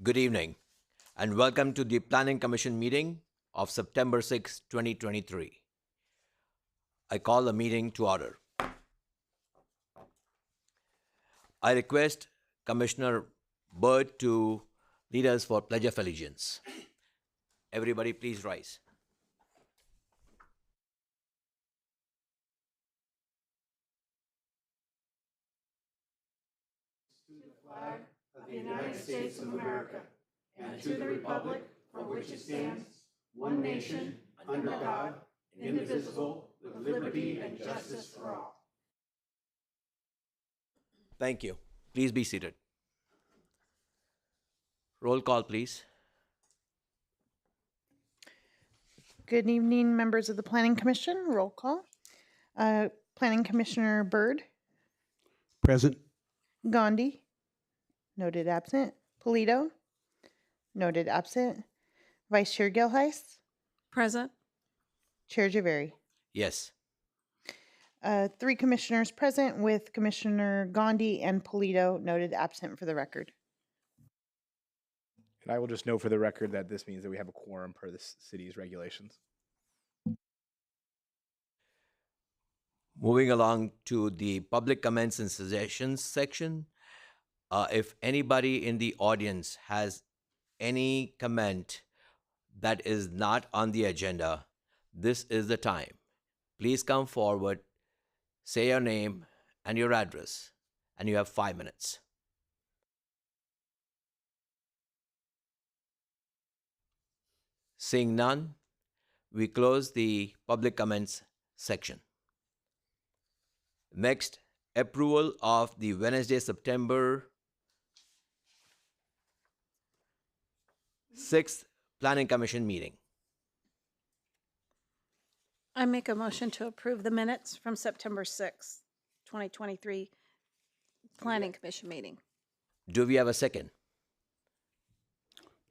Good evening, and welcome to the Planning Commission meeting of September 6, 2023. I call the meeting to order. I request Commissioner Byrd to lead us for Pledge of Allegiance. Everybody, please rise. The United States of America, and to the republic for which it stands, one nation, under God, indivisible, with liberty and justice for all. Thank you. Please be seated. Roll call, please. Good evening, members of the Planning Commission. Roll call. Planning Commissioner Byrd, Present. Gandhi, noted absent. Polito, noted absent. Vice Chair Gilheis, Present. Chair Javeri. Yes. 3 commissioners present with Commissioner Gandhi and Polito noted absent for the record. And I will just note for the record that this means that we have a quorum per the city's regulations. Moving along to the public comments and suggestions section. If anybody in the audience has any comment that is not on the agenda, this is the time. Please come forward, say your name and your address, and you have 5 minutes. Seeing none, we close the public comments section. Next, approval of the Wednesday, September 6th Planning Commission meeting. I make a motion to approve the minutes from September 6th, 2023 Planning Commission meeting. Do we have a second?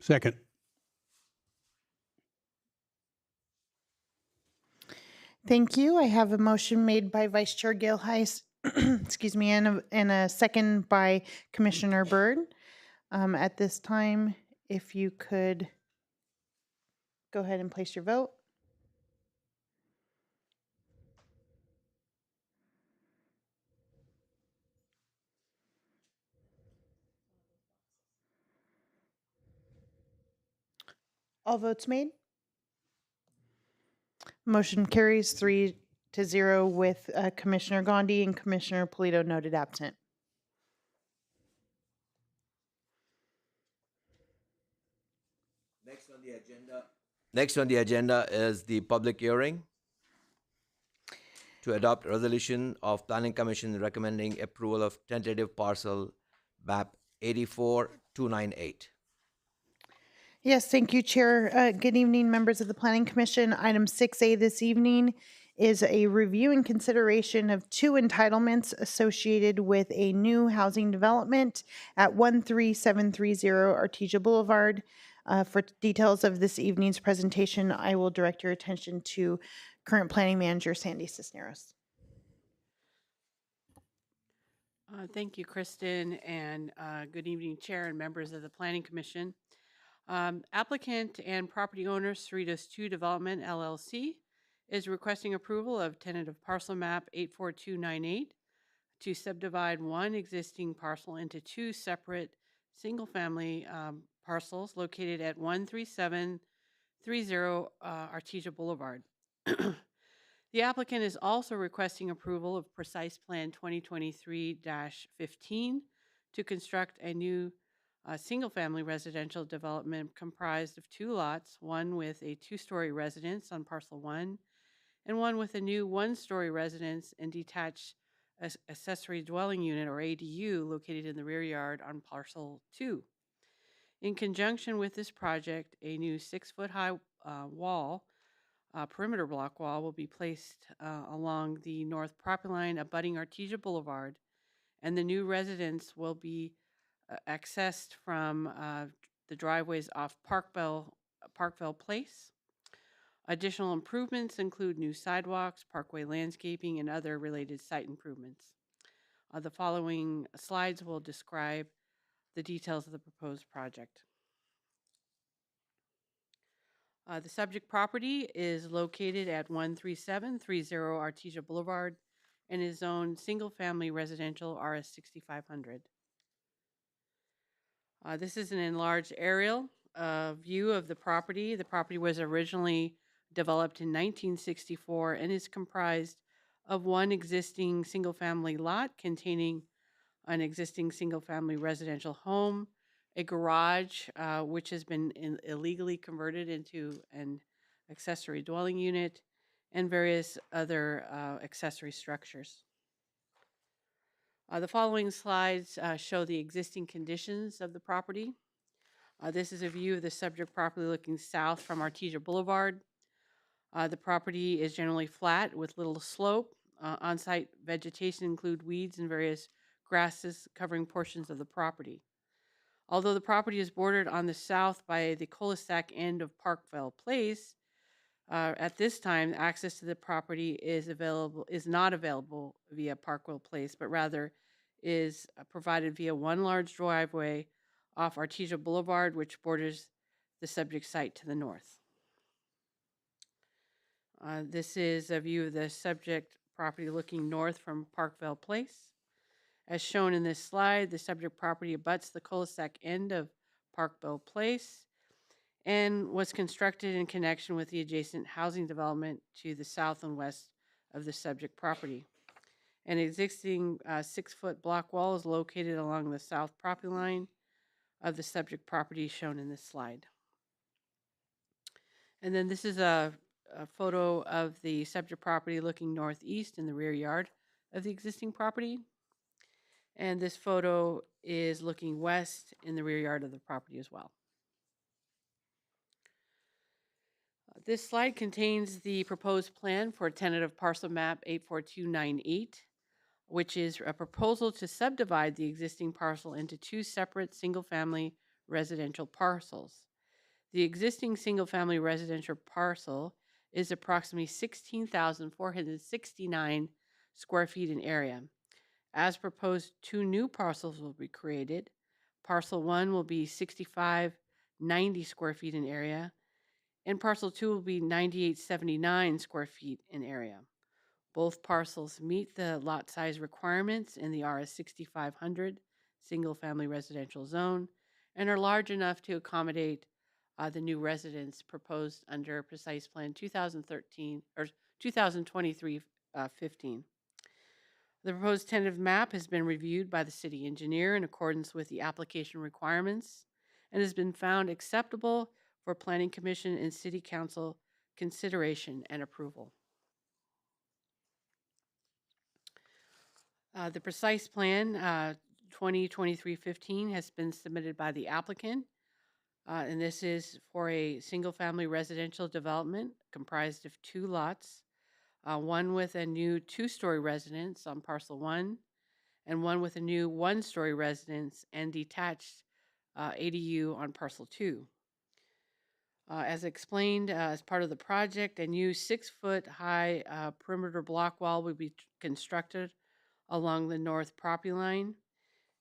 Second. Thank you. I have a motion made by Vice Chair Gilheis, excuse me, and a second by Commissioner Byrd. At this time, if you could go ahead and place your vote. All votes made. Motion carries 3-0 with Commissioner Gandhi and Commissioner Polito noted absent. Next on the agenda is the public hearing to adopt a resolution of Planning Commission recommending approval of tentative parcel map 84298. Yes, thank you, Chair. Good evening, members of the Planning Commission. Item 6A this evening is a review and consideration of 2 entitlements associated with a new housing development at 13730 Artesia Boulevard. For details of this evening's presentation, I will direct your attention to current Planning Manager Sandy Cisneros. Thank you, Kristen, and good evening, Chair and members of the Planning Commission. Applicant and property owner Cerritos 2 Development LLC is requesting approval of tentative parcel map 84298 to subdivide one existing parcel into 2 separate single-family parcels located at 13730 Artesia Boulevard. The applicant is also requesting approval of Precise Plan 2023-15 to construct a new single-family residential development comprised of 2 lots, one with a 2-story residence on parcel 1 and one with a new 1-story residence and detached accessory dwelling unit, or ADU, located in the rear yard on parcel 2. In conjunction with this project, a new 6-foot-high wall, perimeter block wall, will be placed along the north property line abutting Artesia Boulevard, and the new residence will be accessed from the driveways off Parkville Place. Additional improvements include new sidewalks, parkway landscaping, and other related site improvements. The following slides will describe the details of the proposed project. The subject property is located at 13730 Artesia Boulevard and is zoned single-family residential RS 6500. This is an enlarged aerial view of the property. The property was originally developed in 1964 and is comprised of one existing single-family lot containing an existing single-family residential home, a garage which has been illegally converted into an accessory dwelling unit, and various other accessory structures. The following slides show the existing conditions of the property. This is a view of the subject property looking south from Artesia Boulevard. The property is generally flat with little slope. On-site vegetation include weeds and various grasses covering portions of the property. Although the property is bordered on the south by the cul-de-sac end of Parkville Place, at this time, access to the property is not available via Parkville Place, but rather is provided via one large driveway off Artesia Boulevard, which borders the subject site to the north. This is a view of the subject property looking north from Parkville Place. As shown in this slide, the subject property abuts the cul-de-sac end of Parkville Place and was constructed in connection with the adjacent housing development to the south and west of the subject property. An existing 6-foot block wall is located along the south property line of the subject property shown in this slide. And then this is a photo of the subject property looking northeast in the rear yard of the existing property. And this photo is looking west in the rear yard of the property as well. This slide contains the proposed plan for tentative parcel map 84298, which is a proposal to subdivide the existing parcel into 2 separate single-family residential parcels. The existing single-family residential parcel is approximately 16,469 square feet in area. As proposed, 2 new parcels will be created. Parcel 1 will be 6,590 square feet in area, and parcel 2 will be 9,879 square feet in area. Both parcels meet the lot size requirements in the RS 6500 single-family residential zone and are large enough to accommodate the new residents proposed under Precise Plan 2013 or 2023-15. The proposed tentative map has been reviewed by the city engineer in accordance with the application requirements and has been found acceptable for Planning Commission and City Council consideration and approval. The Precise Plan 2023-15 has been submitted by the applicant, and this is for a single-family residential development comprised of 2 lots, one with a new 2-story residence on parcel 1, and one with a new 1-story residence and detached ADU on parcel 2. As explained, as part of the project, a new 6-foot high perimeter block wall will be constructed along the north property line,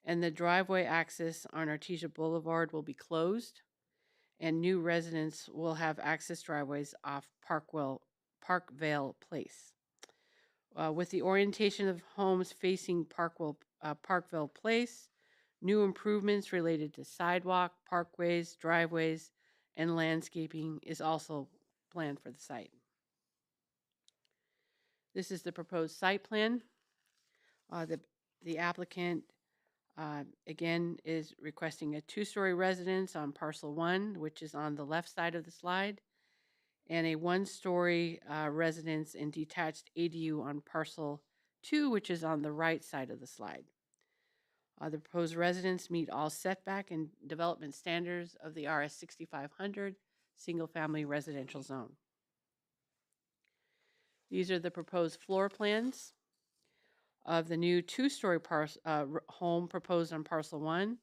and the driveway access on Artesia Boulevard will be closed, and new residents will have access driveways off Parkville Place. With the orientation of homes facing Parkville Place, new improvements related to sidewalk, parkways, driveways, and landscaping is also planned for the site. This is the proposed site plan. The applicant, again, is requesting a 2-story residence on parcel 1, which is on the left side of the slide, and a 1-story residence and detached ADU on parcel 2, which is on the right side of the slide. The proposed residents meet all setback and development standards of the RS 6500 single-family residential zone. These are the proposed floor plans of the new 2-story home proposed on parcel 1,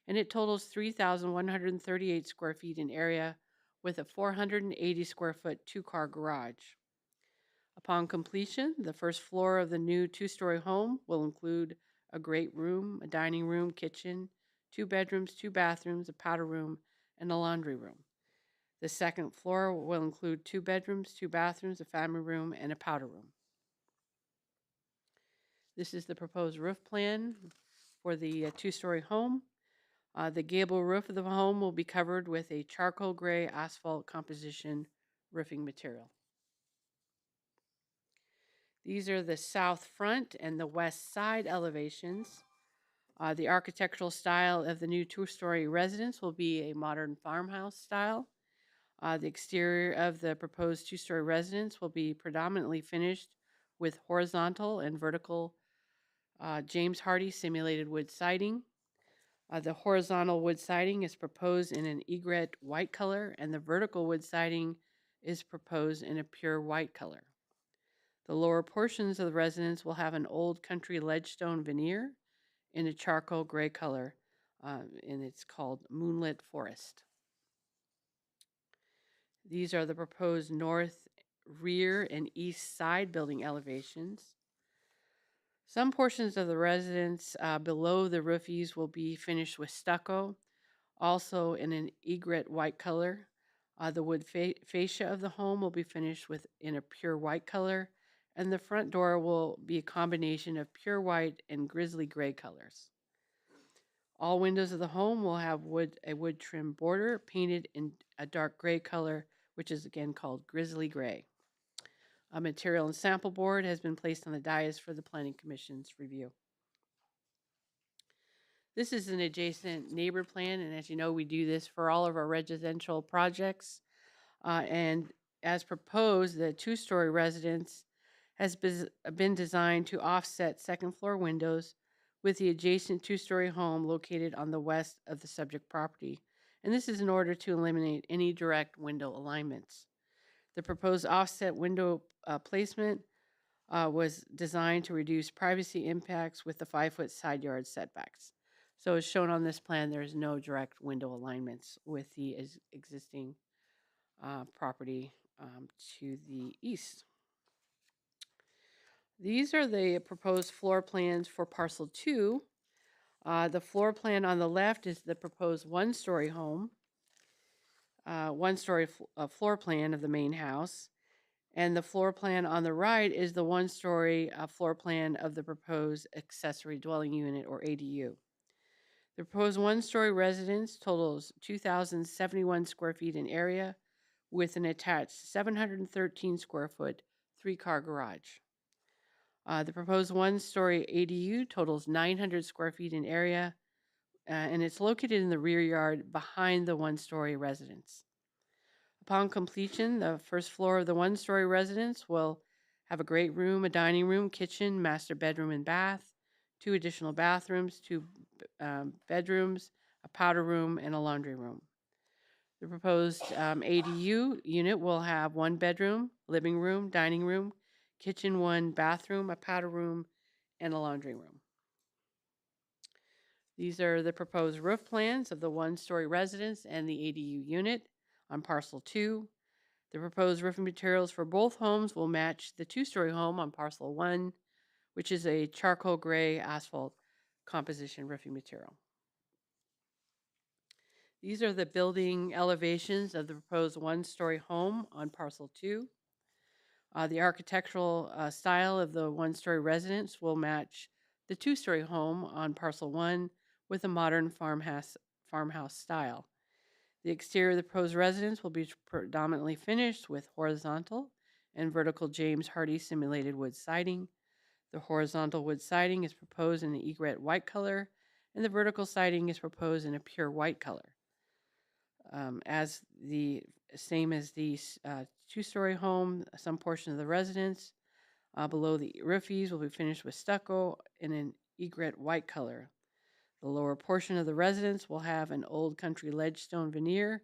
and it totals 3,138 square feet in area with a 480 square foot 2-car garage. Upon completion, the first floor of the new 2-story home will include a great room, a dining room, kitchen, 2 bedrooms, 2 bathrooms, a powder room, and a laundry room. The second floor will include 2 bedrooms, 2 bathrooms, a family room, and a powder room. This is the proposed roof plan for the 2-story home. The gable roof of the home will be covered with a charcoal gray asphalt composition roofing material. These are the south front and the west side elevations. The architectural style of the new 2-story residence will be a modern farmhouse style. The exterior of the proposed 2-story residence will be predominantly finished with horizontal and vertical James Hardie simulated wood siding. The horizontal wood siding is proposed in an egret white color, and the vertical wood siding is proposed in a pure white color. The lower portions of the residence will have an old country ledgestone veneer in a charcoal gray color, and it's called Moonlit Forest. These are the proposed north, rear, and east side building elevations. Some portions of the residence below the roofies will be finished with stucco, also in an egret white color. The wood fascia of the home will be finished in a pure white color, and the front door will be a combination of pure white and grizzly gray colors. All windows of the home will have a wood trim border painted in a dark gray color, which is again called grizzly gray. A material and sample board has been placed on the dais for the Planning Commission's review. This is an adjacent neighbor plan, and as you know, we do this for all of our residential projects. And as proposed, the 2-story residence has been designed to offset second floor windows with the adjacent 2-story home located on the west of the subject property. And this is in order to eliminate any direct window alignments. The proposed offset window placement was designed to reduce privacy impacts with the 5-foot side yard setbacks. So as shown on this plan, there's no direct window alignments with the existing property to the east. These are the proposed floor plans for parcel 2. The floor plan on the left is the proposed 1-story home, 1-story floor plan of the main house. And the floor plan on the right is the 1-story floor plan of the proposed accessory dwelling unit, or ADU. The proposed 1-story residence totals 2,071 square feet in area with an attached 713 square foot 3-car garage. The proposed 1-story ADU totals 900 square feet in area, and it's located in the rear yard behind the 1-story residence. Upon completion, the first floor of the 1-story residence will have a great room, a dining room, kitchen, master bedroom and bath, 2 additional bathrooms, 2 bedrooms, a powder room, and a laundry room. The proposed ADU unit will have 1 bedroom, living room, dining room, kitchen, 1 bathroom, a powder room, and a laundry room. These are the proposed roof plans of the 1-story residence and the ADU unit on parcel 2. The proposed roofing materials for both homes will match the 2-story home on parcel 1, which is a charcoal gray asphalt composition roofing material. These are the building elevations of the proposed 1-story home on parcel 2. The architectural style of the 1-story residence will match the 2-story home on parcel 1 with a modern farmhouse style. The exterior of the proposed residence will be predominantly finished with horizontal and vertical James Hardie simulated wood siding. The horizontal wood siding is proposed in an egret white color, and the vertical siding is proposed in a pure white color. As the same as the 2-story home, some portion of the residence below the roofies will be finished with stucco in an egret white color. The lower portion of the residence will have an old country ledgestone veneer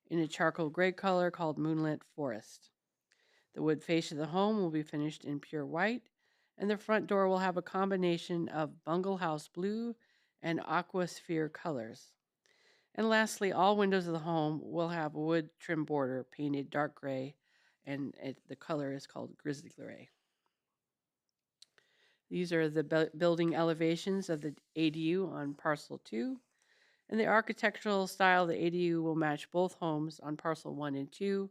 in a charcoal gray color called Moonlit Forest. The wood fascia of the home will be finished in pure white, and the front door will have a combination of bungle house blue and aqua sphere colors. And lastly, all windows of the home will have a wood trim border painted dark gray, and the color is called grizzly gray. These are the building elevations of the ADU on parcel 2. And the architectural style of the ADU will match both homes on parcel 1 and 2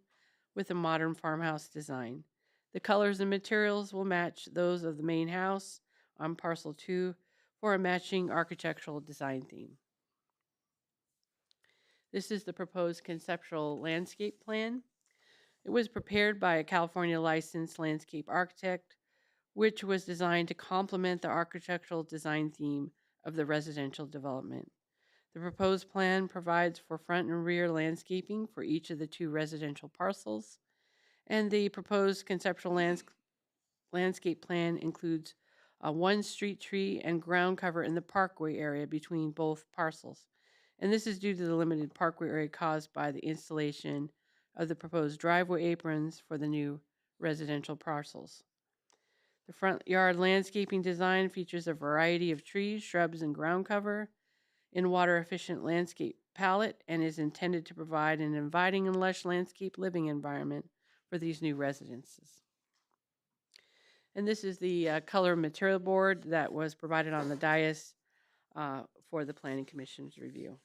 with a modern farmhouse design. The colors and materials will match those of the main house on parcel 2 for a matching architectural design theme. This is the proposed conceptual landscape plan. It was prepared by a California licensed landscape architect, which was designed to complement the architectural design theme of the residential development. The proposed plan provides for front and rear landscaping for each of the 2 residential parcels, and the proposed conceptual landscape plan includes 1 street tree and ground cover in the parkway area between both parcels. And this is due to the limited parkway area caused by the installation of the proposed driveway aprons for the new residential parcels. The front yard landscaping design features a variety of trees, shrubs, and ground cover in water-efficient landscape palette and is intended to provide an inviting and lush landscape living environment for these new residences. And this is the color material board that was provided on the dais for the Planning Commission's review.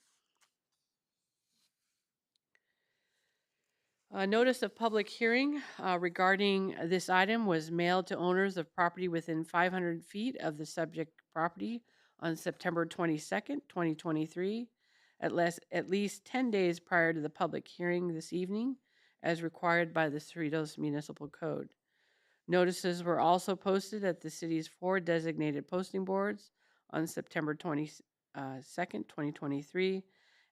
A notice of public hearing regarding this item was mailed to owners of property within 500 feet of the subject property on September 22nd, 2023, at least 10 days prior to the public hearing this evening, as required by the Cerritos Municipal Code. Notices were also posted at the city's 4 designated posting boards on September 22nd, 2023,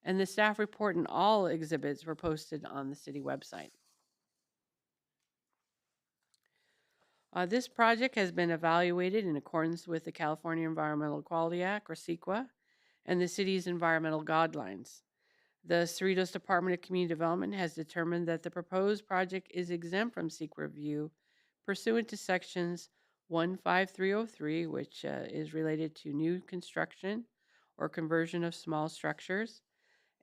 and the staff report and all exhibits were posted on the city website. This project has been evaluated in accordance with the California Environmental Quality Act, or CEQA, and the city's environmental guidelines. The Cerritos Department of Community Development has determined that the proposed project is exempt from CEQA review pursuant to sections 15303, which is related to new construction or conversion of small structures,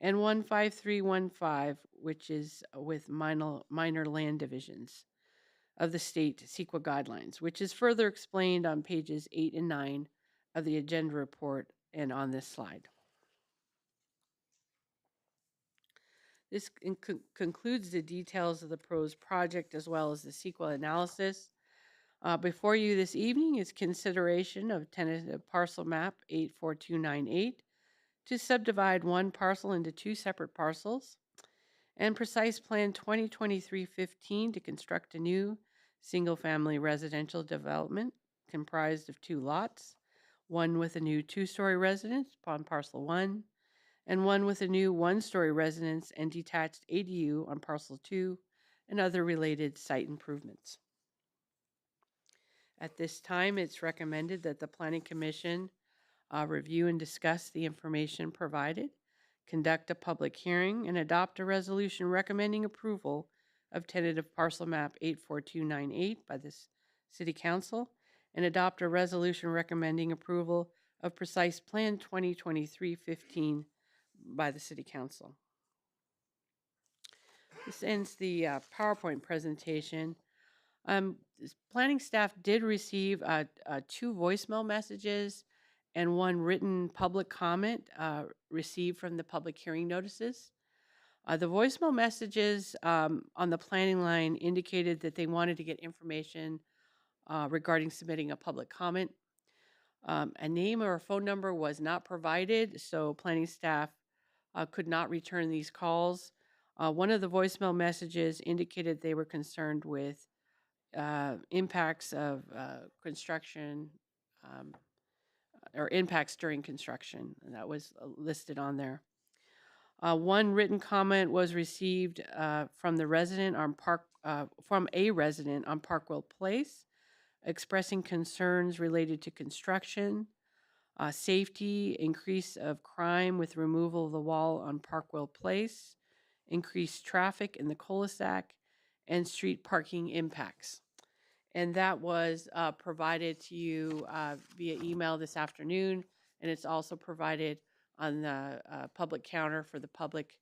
and 15315, which is with minor land divisions of the state CEQA guidelines, which is further explained on pages 8 and 9 of the agenda report and on this slide. This concludes the details of the proposed project as well as the CEQA analysis. Before you this evening is consideration of tentative parcel map 84298 to subdivide 1 parcel into 2 separate parcels, and precise plan 2023-15 to construct a new single-family residential development comprised of 2 lots, one with a new 2-story residence upon parcel 1, and one with a new 1-story residence and detached ADU on parcel 2, and other related site improvements. At this time, it's recommended that the Planning Commission review and discuss the information provided, conduct a public hearing, and adopt a resolution recommending approval of tentative parcel map 84298 by the City Council, and adopt a resolution recommending approval of precise plan 2023-15 by the City Council. This ends the PowerPoint presentation. Planning staff did receive 2 voicemail messages and 1 written public comment received from the public hearing notices. The voicemail messages on the planning line indicated that they wanted to get information regarding submitting a public comment. A name or a phone number was not provided, so planning staff could not return these calls. One of the voicemail messages indicated they were concerned with impacts of construction or impacts during construction, and that was listed on there. 1 written comment was received from a resident on Parkwell Place, expressing concerns related to construction, safety, increase of crime with removal of the wall on Parkwell Place, increased traffic in the cul-de-sac, and street parking impacts. And that was provided to you via email this afternoon, and it's also provided on the public counter for the public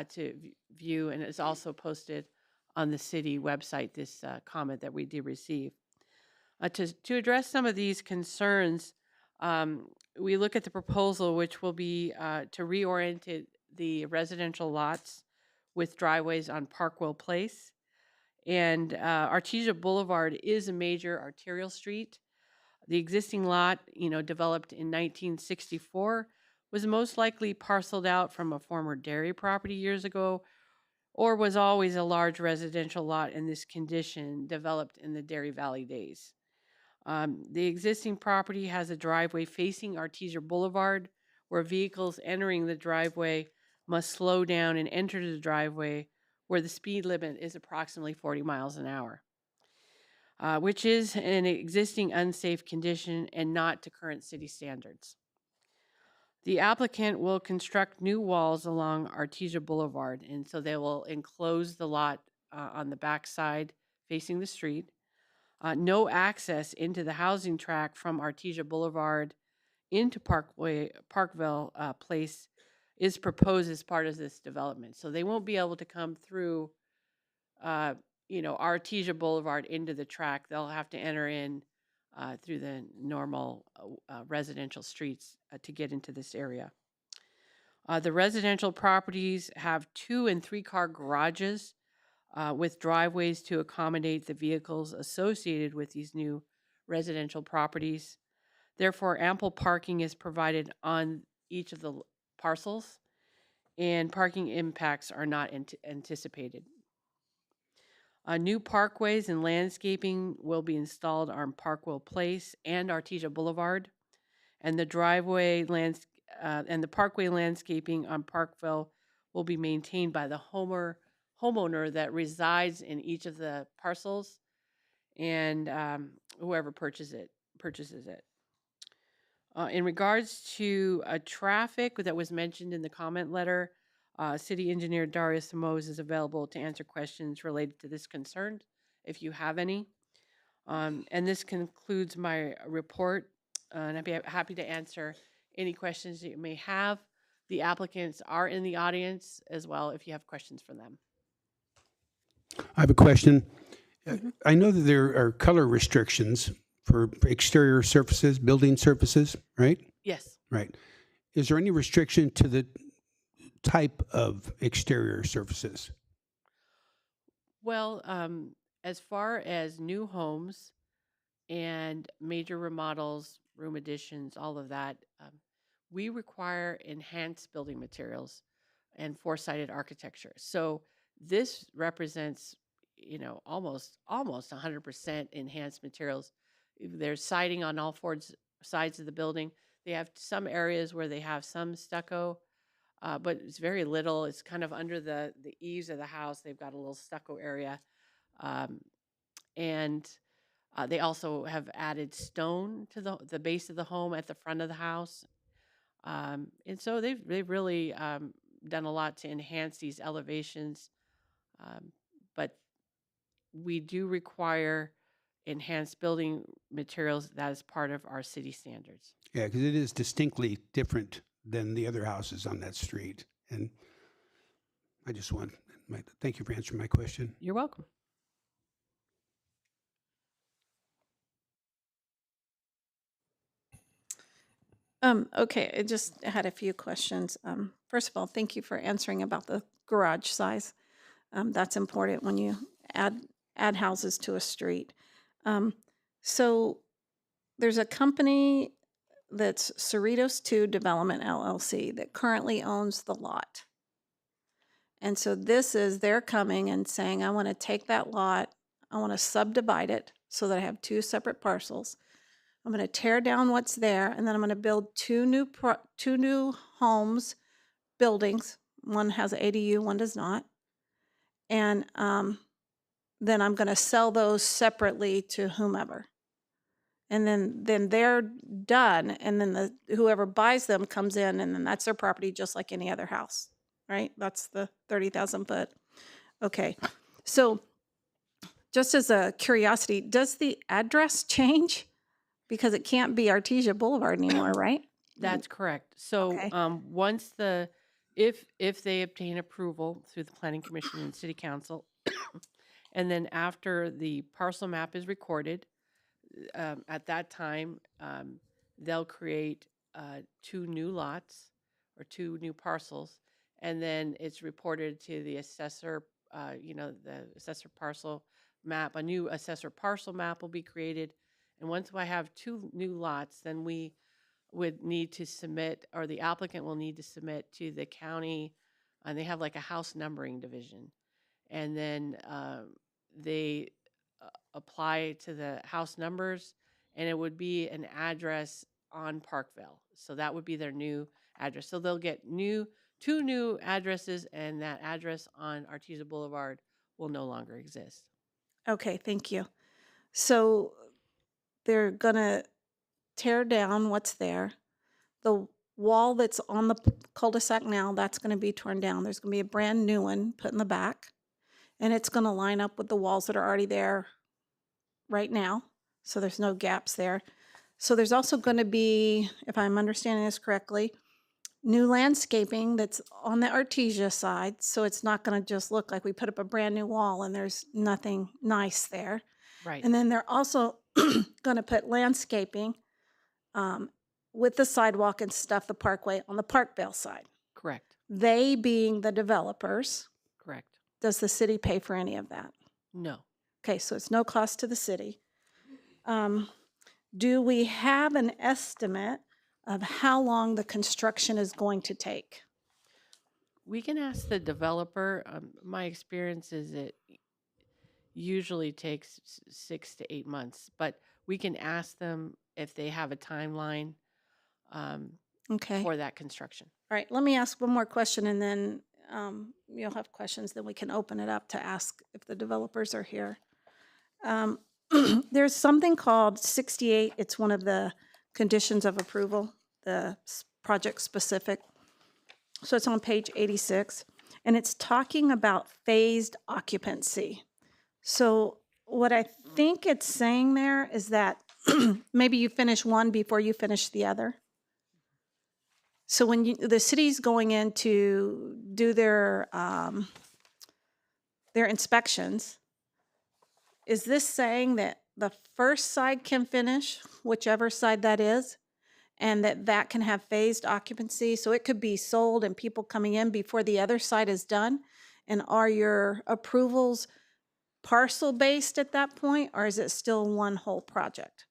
to view, and it's also posted on the city website, this comment that we did receive. To address some of these concerns, we look at the proposal, which will be to reorient the residential lots with driveways on Parkwell Place. And Artesia Boulevard is a major arterial street. The existing lot, developed in 1964, was most likely parceled out from a former dairy property years ago, or was always a large residential lot in this condition developed in the Dairy Valley days. The existing property has a driveway facing Artesia Boulevard, where vehicles entering the driveway must slow down and enter the driveway, where the speed limit is approximately 40 miles an hour, which is an existing unsafe condition and not to current city standards. The applicant will construct new walls along Artesia Boulevard, and so they will enclose the lot on the back side facing the street. No access into the housing tract from Artesia Boulevard into Parkville Place is proposed as part of this development. So they won't be able to come through, Artesia Boulevard into the tract. They'll have to enter in through the normal residential streets to get into this area. The residential properties have 2- and 3-car garages with driveways to accommodate the vehicles associated with these new residential properties. Therefore, ample parking is provided on each of the parcels, and parking impacts are not anticipated. New parkways and landscaping will be installed on Parkwell Place and Artesia Boulevard, and the parkway landscaping on Parkville will be maintained by the homeowner that resides in each of the parcels, and whoever purchases it. In regards to traffic that was mentioned in the comment letter, City Engineer Darius Simoes is available to answer questions related to this concern, if you have any. And this concludes my report, and I'd be happy to answer any questions that you may have. The applicants are in the audience as well if you have questions for them. I have a question. I know that there are color restrictions for exterior surfaces, building surfaces, right? Yes. Right. Is there any restriction to the type of exterior surfaces? Well, as far as new homes and major remodels, room additions, all of that, we require enhanced building materials and four-sided architecture. So this represents, almost 100% enhanced materials. There's siding on all four sides of the building. They have some areas where they have some stucco, but it's very little. It's kind of under the eaves of the house. They've got a little stucco area. And they also have added stone to the base of the home at the front of the house. And so they've really done a lot to enhance these elevations. But we do require enhanced building materials. That is part of our city standards. Yeah, because it is distinctly different than the other houses on that street. And I just thank you for answering my question. You're welcome. Okay, I just had a few questions. First of all, thank you for answering about the garage size. That's important when you add houses to a street. So there's a company that's Cerritos 2 Development LLC that currently owns the lot. And so they're coming and saying, I want to take that lot, I want to subdivide it so that I have 2 separate parcels. I'm going to tear down what's there, and then I'm going to build 2 new homes, buildings. One has an ADU, one does not. And then I'm going to sell those separately to whomever. And then they're done, and then whoever buys them comes in, and then that's their property just like any other house, right? That's the 30,000 foot. Okay. So just as a curiosity, does the address change? Because it can't be Artesia Boulevard anymore, right? That's correct. So Okay. once if they obtain approval through the Planning Commission and City Council, and then after the parcel map is recorded, at that time, they'll create 2 new lots or 2 new parcels, and then it's reported to the assessor, the assessor parcel map. A new assessor parcel map will be created. And once I have 2 new lots, then we would need to submit, or the applicant will need to submit to the county, and they have like a house numbering division. And then they apply to the house numbers, and it would be an address on Parkville. So that would be their new address. So they'll get 2 new addresses, and that address on Artesia Boulevard will no longer exist. Okay, thank you. So they're gonna tear down what's there. The wall that's on the cul-de-sac now, that's gonna be torn down. There's gonna be a brand new one put in the back. And it's gonna line up with the walls that are already there right now. So there's no gaps there. So there's also gonna be, if I'm understanding this correctly, new landscaping that's on the Artesia side. So it's not gonna just look like we put up a brand new wall and there's nothing nice there. Right. And then they're also gonna put landscaping with the sidewalk and stuff, the parkway on the Parkville side. Correct. They being the developers. Correct. Does the city pay for any of that? No. Okay, so it's no cost to the city. Do we have an estimate of how long the construction is going to take? We can ask the developer. My experience is it usually takes 6 to 8 months, but we can ask them if they have a timeline Okay. for that construction. All right, let me ask one more question and then you'll have questions, then we can open it up to ask if the developers are here. There's something called 68. It's one of the conditions of approval, the project specific. So it's on page 86, and it's talking about phased occupancy. So what I think it's saying there is that maybe you finish one before you finish the other. So when the city's going in to do their inspections, is this saying that the first side can finish, whichever side that is, and that can have phased occupancy? So it could be sold and people coming in before the other side is done? And are your approvals parcel-based at that point, or is it still one whole project?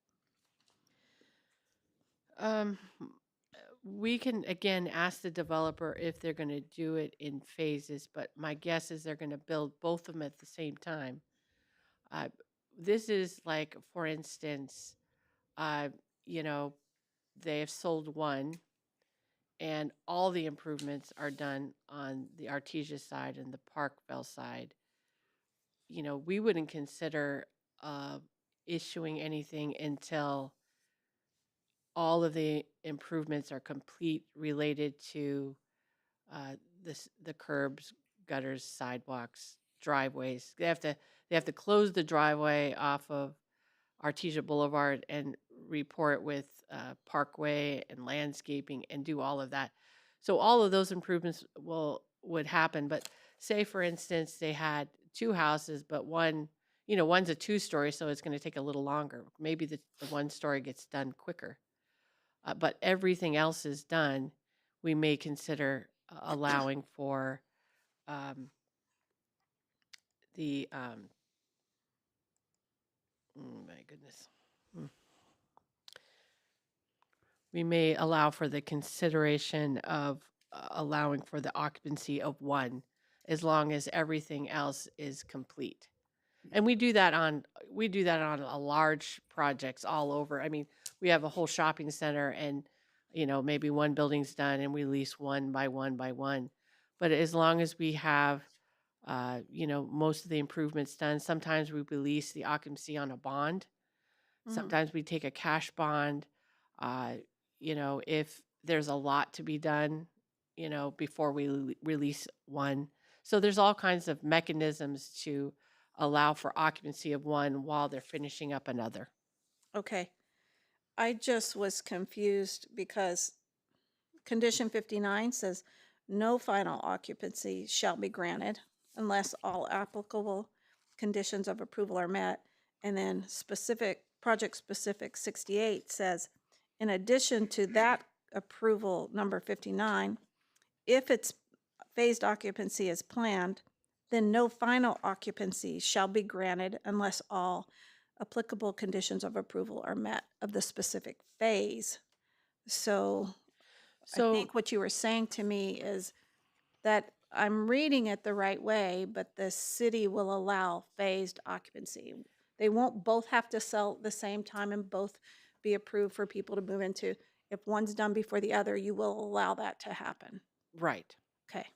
We can, again, ask the developer if they're going to do it in phases, but my guess is they're going to build both of them at the same time. This is like, for instance, they have sold one, and all the improvements are done on the Artesia side and the Parkville side. We wouldn't consider issuing anything until all of the improvements are complete related to the curbs, gutters, sidewalks, driveways. They have to close the driveway off of Artesia Boulevard and report with Parkway and landscaping and do all of that. So all of those improvements would happen. But say, for instance, they had 2 houses, but one's a 2-story, so it's going to take a little longer. Maybe the 1-story gets done quicker. But everything else is done, we may consider allowing for my goodness. We may allow for the consideration of allowing for the occupancy of one, as long as everything else is complete. And we do that on a large projects all over. I mean, we have a whole shopping center, and maybe one building's done and we lease one by one by one. But as long as we have most of the improvements done, sometimes we release the occupancy on a bond. Sometimes we take a cash bond. If there's a lot to be done, before we release one. So there's all kinds of mechanisms to allow for occupancy of one while they're finishing up another. Okay. I just was confused because condition 59 says no final occupancy shall be granted unless all applicable conditions of approval are met. And then project specific 68 says, in addition to that approval number 59, if it's phased occupancy is planned, then no final occupancy shall be granted unless all applicable conditions of approval are met of the specific phase. So I So, think what you were saying to me is that I'm reading it the right way, but the city will allow phased occupancy. They won't both have to sell at the same time and both be approved for people to move into. If one's done before the other, you will allow that to happen. right. Okay.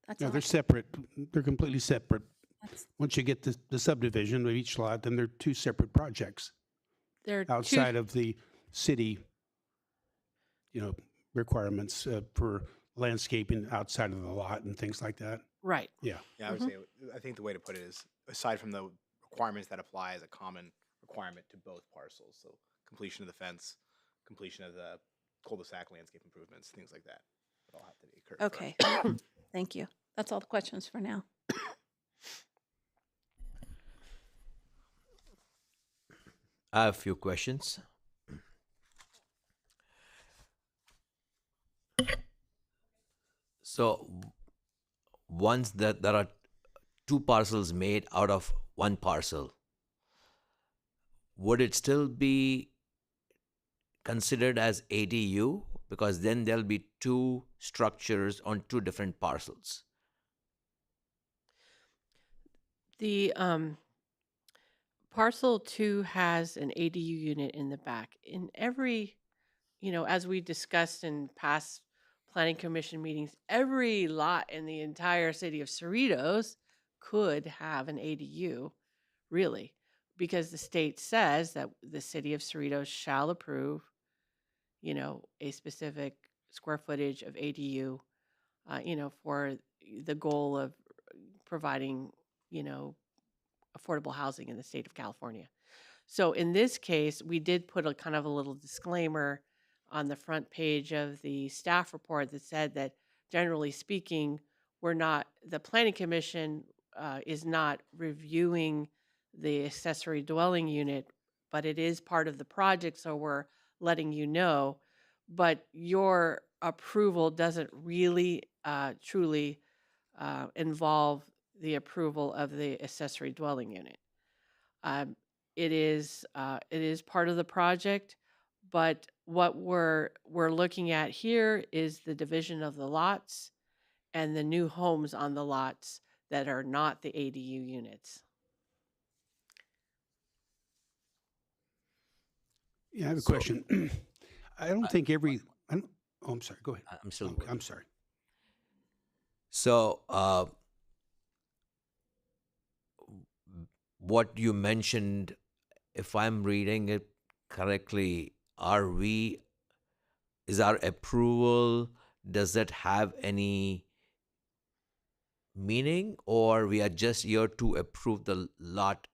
That's No, all. they're separate. They're completely separate. That's- Once you get the subdivision of each lot, then they're two separate projects There are outside of the city, requirements for landscaping outside of the lot and things like that. right. Yeah, I would say, I think the way to put it is, aside from the requirements that apply as a common requirement to both parcels, so completion of the fence, completion of the cul-de-sac landscape improvements, things like that, would all have to occur first. Okay. Thank you. That's all the questions for now. I have a few questions. So, once that there are two parcels made out of one parcel, would it still be considered as ADU? Because then there'll be two structures on two different parcels. The parcel 2 has an ADU unit in the back. In every, as we discussed in past planning commission meetings, every lot in the entire city of Cerritos could have an ADU, really, because the state says that the city of Cerritos shall approve, a specific square footage of ADU, for the goal of providing, affordable housing in the state of California. So in this case, we did put a kind of a little disclaimer on the front page of the staff report that said that, generally speaking, the planning commission is not reviewing the accessory dwelling unit, but it is part of the project, so we're letting you know. But your approval doesn't really truly involve the approval of the accessory dwelling unit. It is part of the project, but what we're looking at here is the division of the lots and the new homes on the lots that are not the ADU units. Yeah, I have a So- question. I don't think every, oh, I'm sorry, go ahead. I'm still. I'm sorry. So, what you mentioned, if I'm reading it correctly, is our approval, does that have any meaning, or we are just here to approve the lot,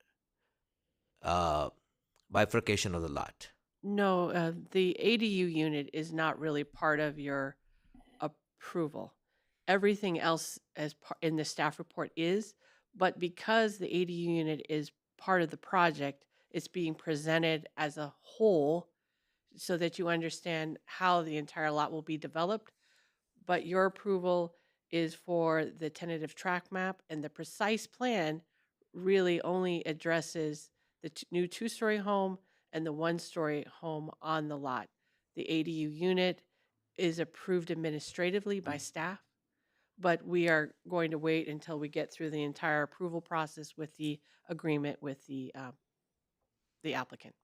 bifurcation of the lot? No, the ADU unit is not really part of your approval. Everything else in the staff report is, but because the ADU unit is part of the project, it's being presented as a whole so that you understand how the entire lot will be developed. But your approval is for the tentative track map, and the precise plan really only addresses the new two-story home and the one-story home on the lot. The ADU unit is approved administratively by staff, but we are going to wait until we get through the entire approval process with the agreement with the applicant.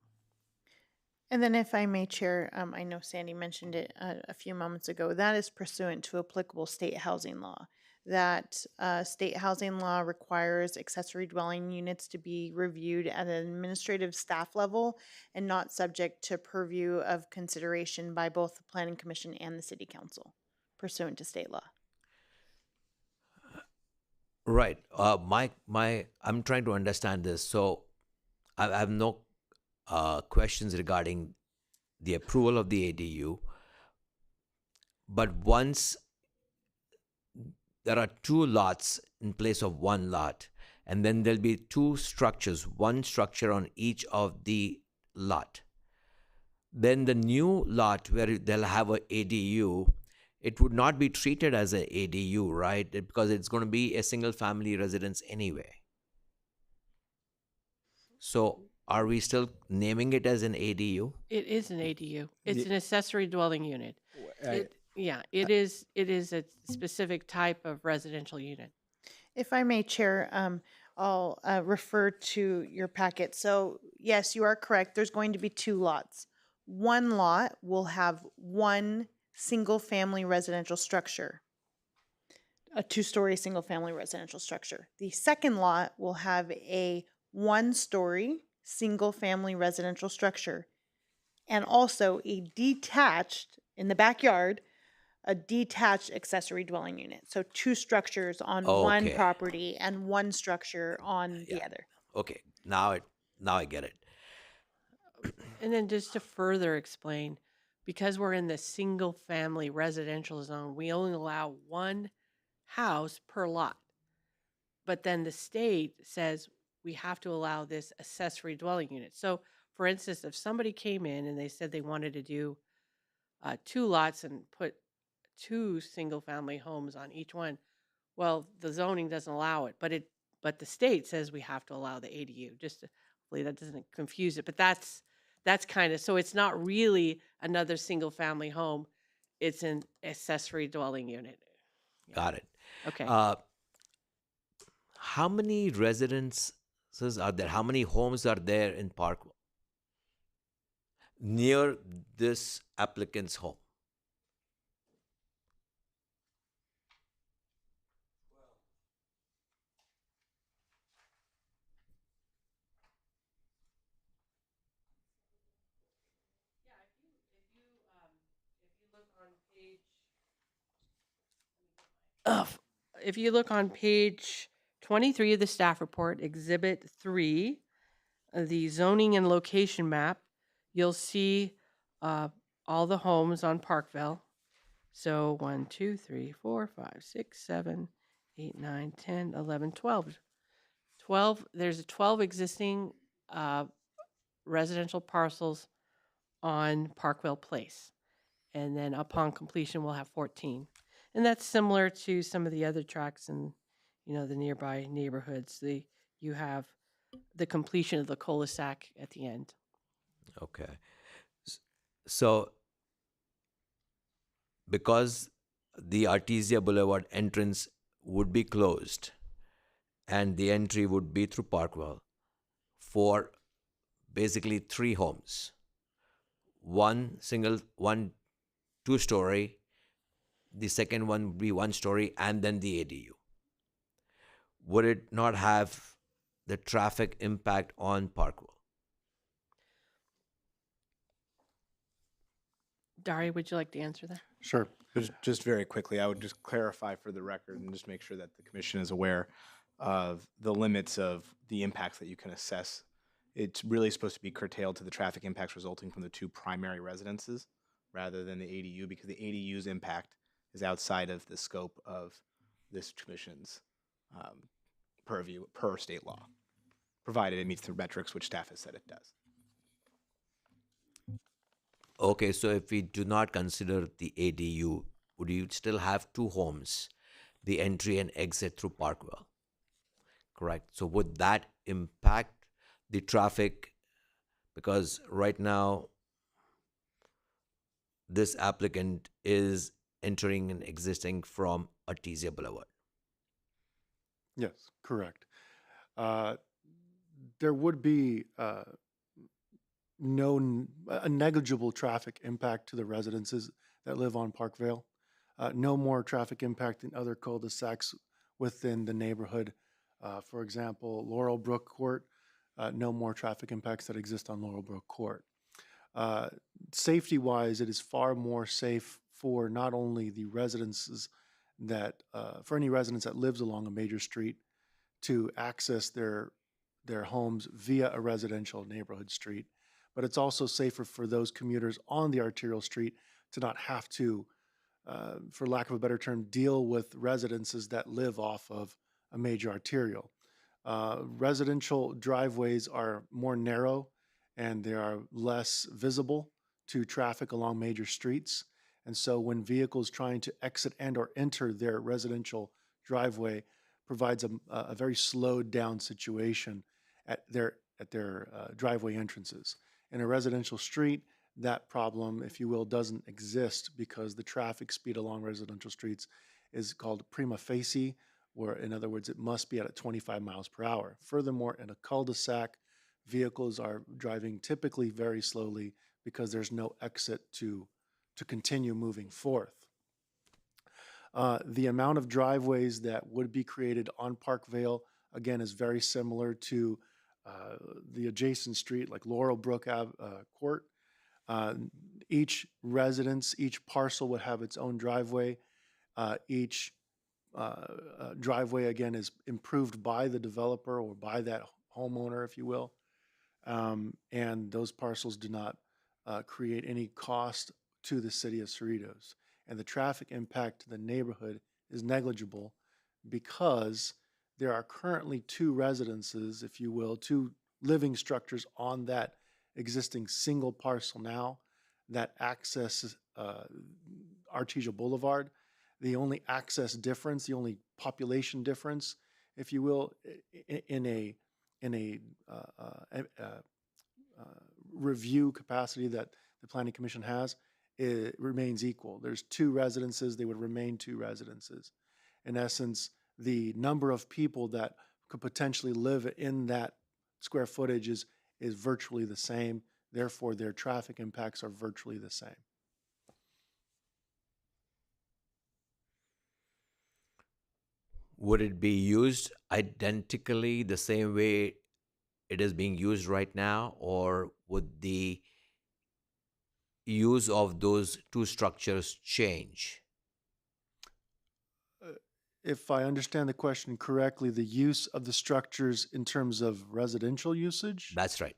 And then if I may, Chair, I know Sandy mentioned it a few moments ago, that is pursuant to applicable state housing law. That state housing law requires accessory dwelling units to be reviewed at an administrative staff level and not subject to purview of consideration by both the Planning Commission and the City Council pursuant to state law. Right. I'm trying to understand this. So, I have no questions regarding the approval of the ADU. But once there are two lots in place of one lot, and then there'll be two structures, one structure on each of the lot. then the new lot where they'll have a ADU, it would not be treated as an ADU, right? Because it's going to be a single family residence anyway. So are we still naming it as an ADU? It is an ADU. It's Ye- an accessory dwelling unit. It is a specific type of residential unit. If I may, Chair, I'll refer to your packet. So yes, you are correct. There's going to be two lots. One lot will have one single-family residential structure, a two-story single-family residential structure. The second lot will have a one-story single-family residential structure and also a detached, in the backyard, a detached accessory dwelling unit. So two structures on one Okay. property and one structure on the Yeah. other. Okay, now I get it. And then just to further explain, because we're in the single family residential zone, we only allow one house per lot. But then the state says we have to allow this accessory dwelling unit. So, for instance, if somebody came in and they said they wanted to do 2 lots and put 2 single family homes on each one, well, the zoning doesn't allow it, but the state says we have to allow the ADU. Just to, hopefully that doesn't confuse it. But that's kind of, so it's not really another single family home. It's an accessory dwelling unit. Got it. Okay. How many residences are there? How many homes are there in Parkville near this applicant's home? If you look on page 23 of the staff report, Exhibit 3, the zoning and location map, you'll see all the homes on Parkville. So 1, 2, 3, 4, 5, 6, 7, 8, 9, 10, 11, 12. 12, there's 12 existing residential parcels on Parkville Place. And then upon completion, we'll have 14. And that's similar to some of the other tracks in, the nearby neighborhoods. You have the completion of the cul-de-sac at the end. Okay. So, because the Artesia Boulevard entrance would be closed and the entry would be through Parkville for basically 3 homes. One two-story, the second one would be 1 story, and then the ADU. Would it not have the traffic impact on Parkville? Dari, would you like to answer that? Sure. Just very quickly, I would just clarify for the record and just make sure that the commission is aware of the limits of the impacts that you can assess. It's really supposed to be curtailed to the traffic impacts resulting from the 2 primary residences rather than the ADU, because the ADU's impact is outside of the scope of this commission's purview per state law, provided it meets the metrics which staff has said it does. Okay, so if we do not consider the ADU, would you still have 2 homes, the entry and exit through Parkville? Correct. So would that impact the traffic? Because right now, this applicant is entering and exiting from Artesia Boulevard. Yes, correct. There would be a negligible traffic impact to the residences that live on Parkville. No more traffic impact in other cul-de-sacs within the neighborhood. For example, Laurelbrook Court, no more traffic impacts that exist on Laurelbrook Court. Safety-wise, it is far more safe for not only the residences for any residents that lives along a major street to access their homes via a residential neighborhood street, but it's also safer for those commuters on the arterial street to not have to, for lack of a better term, deal with residences that live off of a major arterial. Residential driveways are more narrow and they are less visible to traffic along major streets. And so when vehicles trying to exit and or enter their residential driveway provides a very slowed down situation at their driveway entrances. In a residential street, that problem, if you will, doesn't exist because the traffic speed along residential streets is called prima facie, where in other words, it must be at 25 miles per hour. Furthermore, in a cul-de-sac, vehicles are driving typically very slowly because there's no exit to continue moving forth. The amount of driveways that would be created on Parkvale, again, is very similar to the adjacent street, like Laurelbrook Court. Each residence, each parcel would have its own driveway. Each driveway, again, is improved by the developer or by that homeowner, if you will. And those parcels do not create any cost to the city of Cerritos. And the traffic impact to the neighborhood is negligible because there are currently 2 residences, if you will, 2 living structures on that existing single parcel now that access Artesia Boulevard. The only access difference, the only population difference, if you will, in a review capacity that the Planning Commission has, it remains equal. There's 2 residences, they would remain 2 residences. In essence, the number of people that could potentially live in that square footage is virtually the same. Therefore, their traffic impacts are virtually the same. Would it be used identically the same way it is being used right now, or would the use of those 2 structures change? If I understand the question correctly, the use of the structures in terms of residential usage? That's right.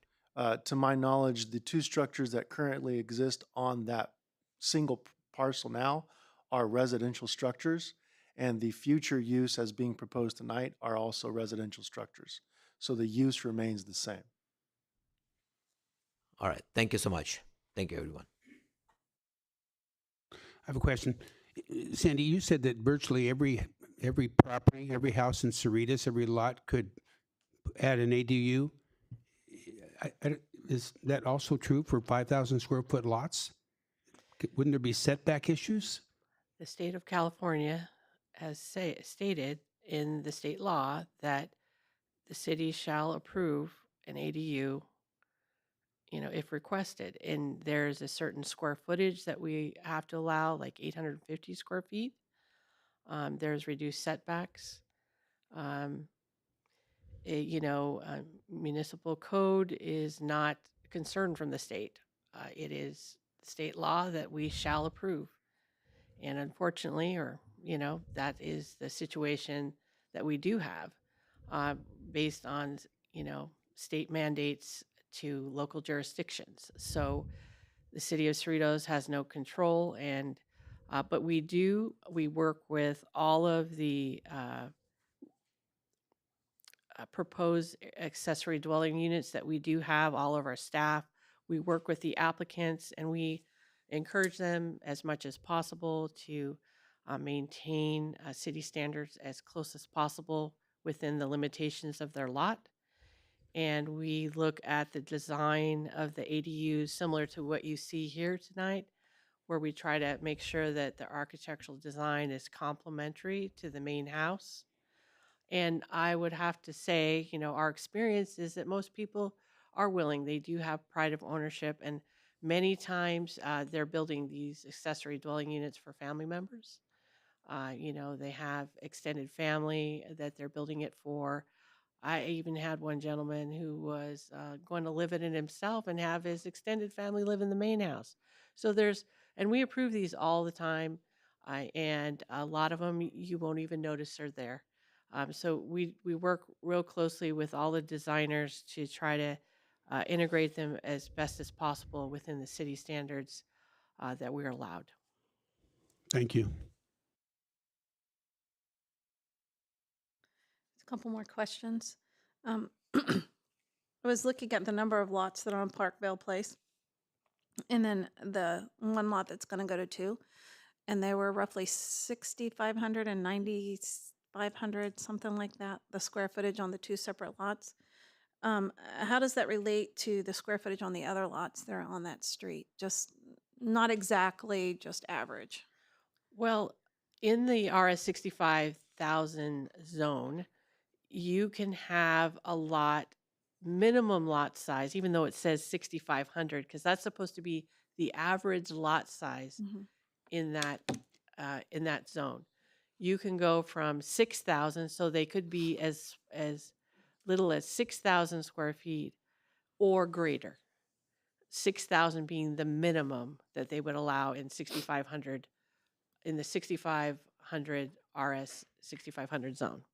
To my knowledge, the 2 structures that currently exist on that single parcel now are residential structures, and the future use as being proposed tonight are also residential structures. So the use remains the same. All right. Thank you so much. Thank you, everyone. I have a question. Sandy, you said that virtually every property, every house in Cerritos, every lot could add an ADU. Is that also true for 5,000 square foot lots? Wouldn't there be setback issues? The state of California has stated in the state law that the city shall approve an ADU, if requested. And there's a certain square footage that we have to allow, like 850 square feet. There's reduced setbacks. Municipal code is not concerned from the state. It is state law that we shall approve. And unfortunately, that is the situation that we do have based on, state mandates to local jurisdictions. So the city of Cerritos has no control, and but we work with all of the proposed accessory dwelling units that we do have, all of our staff. We work with the applicants, and we encourage them as much as possible to maintain city standards as close as possible within the limitations of their lot. And we look at the design of the ADUs similar to what you see here tonight, where we try to make sure that the architectural design is complementary to the main house. And I would have to say, our experience is that most people are willing. They do have pride of ownership, and many times they're building these accessory dwelling units for family members. They have extended family that they're building it for. I even had one gentleman who was going to live in it himself and have his extended family live in the main house. So and we approve these all the time, and a lot of them you won't even notice are there. So we work real closely with all the designers to try to integrate them as best as possible within the city standards that we're allowed. Thank you. A couple more questions. I was looking at the number of lots that are on Parkvale Place. And then the one lot that's going to go to two, and they were roughly 6,500 and 9,500, something like that, the square footage on the two separate lots. How does that relate to the square footage on the other lots that are on that street? Just not exactly, just average. Well, in the RS 65,000 zone, you can have a lot, minimum lot size, even though it says 6,500, because that's supposed to be the average lot size Mhm. in that zone. You can go from 6,000, so they could be as little as 6,000 square feet or greater. 6,000 being the minimum that they would allow in 6,500 in the 6,500 RS 6,500 zone.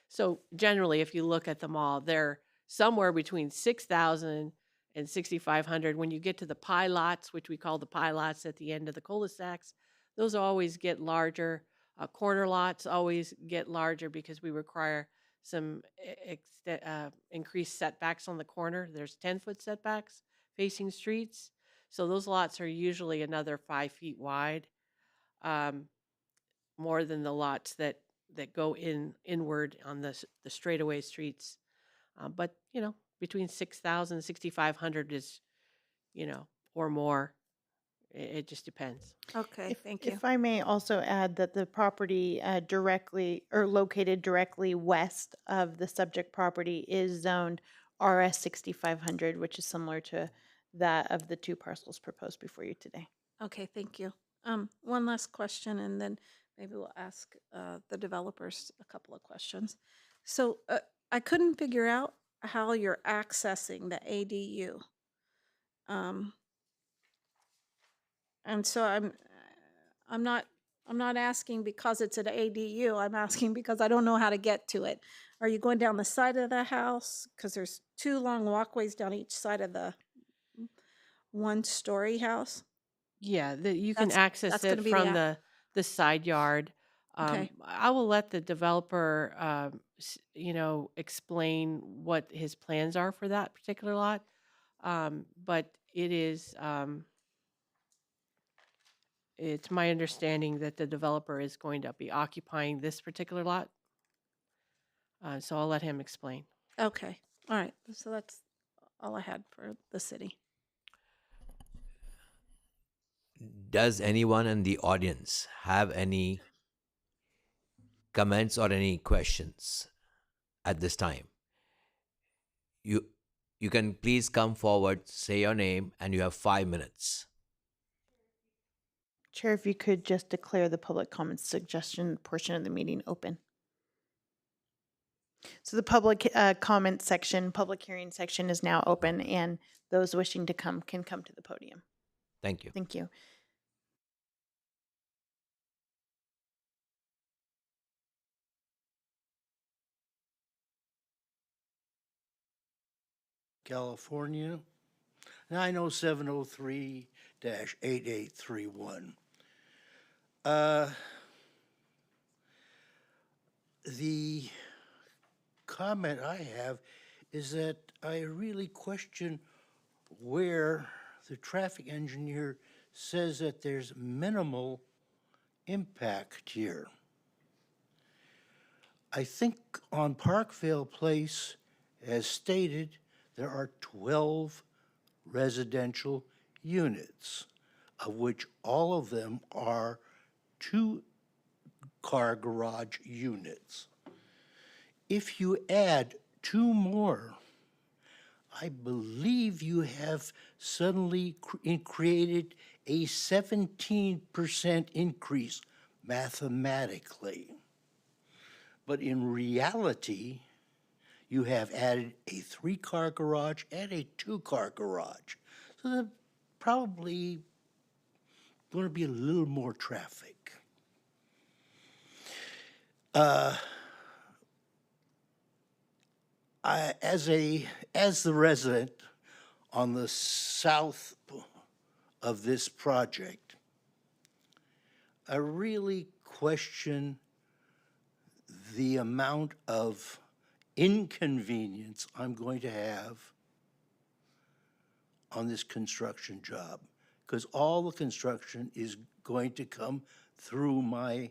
So generally, if you look at them all, they're somewhere between 6,000 and 6,500. When you get to the pie lots, which we call the pie lots at the end of the cul-de-sacs, those always get larger. Corner lots always get larger because we require some increased setbacks on the corner. There's 10-foot setbacks facing streets. So those lots are usually another 5 feet wide, more than the lots that go inward on the straightaway streets. But, between 6,000 and 6,500 is, or more. It just depends. Okay, thank you. If I may also add that the property directly or located directly west of the subject property is zoned RS 6500, which is similar to that of the two parcels proposed before you today. Okay, thank you. One last question, and then maybe we'll ask the developers a couple of questions. So I couldn't figure out how you're accessing the ADU. And so I'm not asking because it's an ADU. I'm asking because I don't know how to get to it. Are you going down the side of the house? Because there's two long walkways down each side of the one-story house. Yeah, you can That's access gonna it be from the the side yard. Okay. I will let the developer, explain what his plans are for that particular lot. But it's my understanding that the developer is going to be occupying this particular lot. So I'll let him explain. Okay. All right. So that's all I had for the city. Does anyone in the audience have any comments or any questions at this time? You can please come forward, say your name, and you have 5 minutes. Chair, if you could just declare the public comments suggestion portion of the meeting open. So the public comment section, public hearing section is now open, and those wishing to come can come to the podium. Thank you. Thank you. California, 90703-8831. The comment I have is that I really question where the traffic engineer says that there's minimal impact here. I think on Parkville Place, as stated, there are 12 residential units, of which all of them are two-car garage units. If you add two more, I believe you have suddenly created a 17% increase mathematically. But in reality, you have added a three-car garage and a two-car garage. So there's probably going to be a little more traffic. As the resident on the south of this project, I really question the amount of inconvenience I'm going to have on this construction job, because all the construction is going to come through my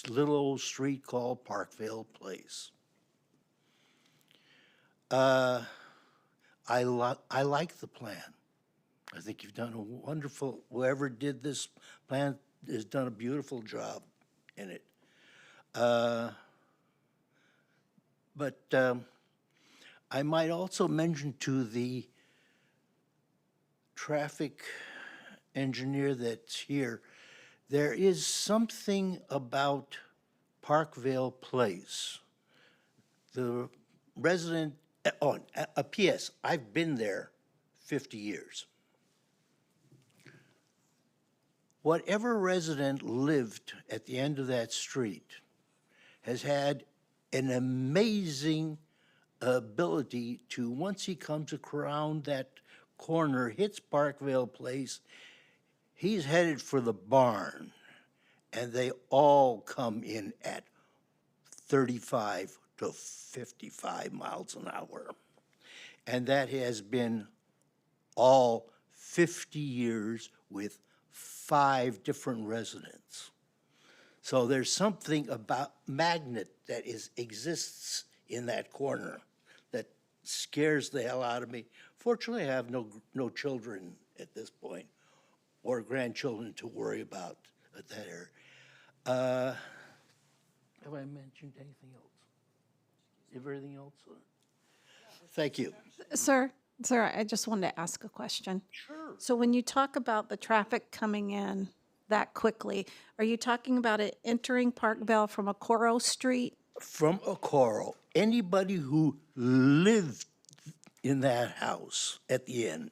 little old street called Parkville Place. I like the plan. I think you've done a wonderful, whoever did this plan has done a beautiful job in it. But I might also mention to the traffic engineer that's here, there is something about Parkville Place. The resident, a PS, I've been there 50 years. Whatever resident lived at the end of that street has had an amazing ability to, once he comes around that corner, hits Parkville Place, he's headed for the barn, and they all come in at 35 to 55 miles an hour. And that has been all 50 years with 5 different residents. So there's something about magnet that exists in that corner that scares the hell out of me. Fortunately, I have no children at this point or grandchildren to worry about at that area. Have I mentioned anything else? Everything else? Thank you. Sir, I just wanted to ask a question. Sure. So when you talk about the traffic coming in that quickly, are you talking about it entering Parkville from Okoro Street? From Okoro, anybody who lived in that house at the end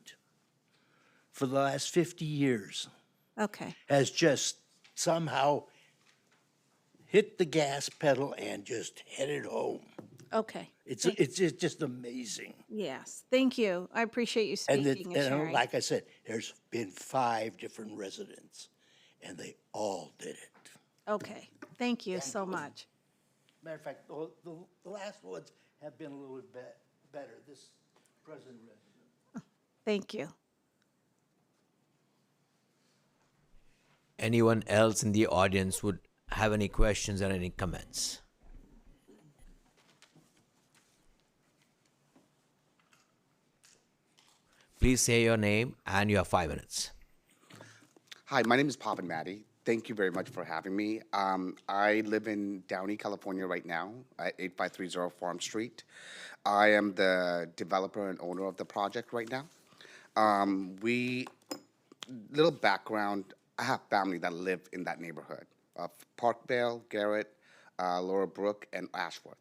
for the last 50 years Okay, has just somehow hit the gas pedal and just headed home. okay. It's just amazing. Yes, thank you. I appreciate you And, speaking and sharing. like I said, there's been 5 different residents, and they all did it. Okay, thank you so much. Matter of fact, the last ones have been a little bit better, this present resident. Thank you. Anyone else in the audience would have any questions or any comments? Please say your name and you have 5 minutes. Hi, my name is Pavan Matty. Thank you very much for having me. I live in Downey, California right now at 8530 Farm Street. I am the developer and owner of the project right now. Little background, I have family that live in that neighborhood of Parkville, Garrett, Laura Brook, and Ashworth.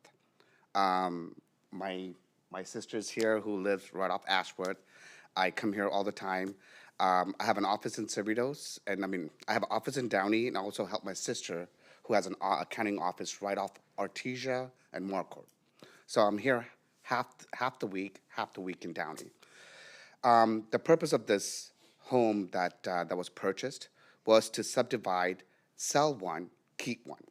My sister's here who lives right off Ashworth. I come here all the time. I have an office in Cerritos, and I have an office in Downey, and I also help my sister, who has an accounting office right off Artesia and Marcourt. So I'm here half the week in Downey. The purpose of this home that was purchased was to subdivide, sell one, keep one.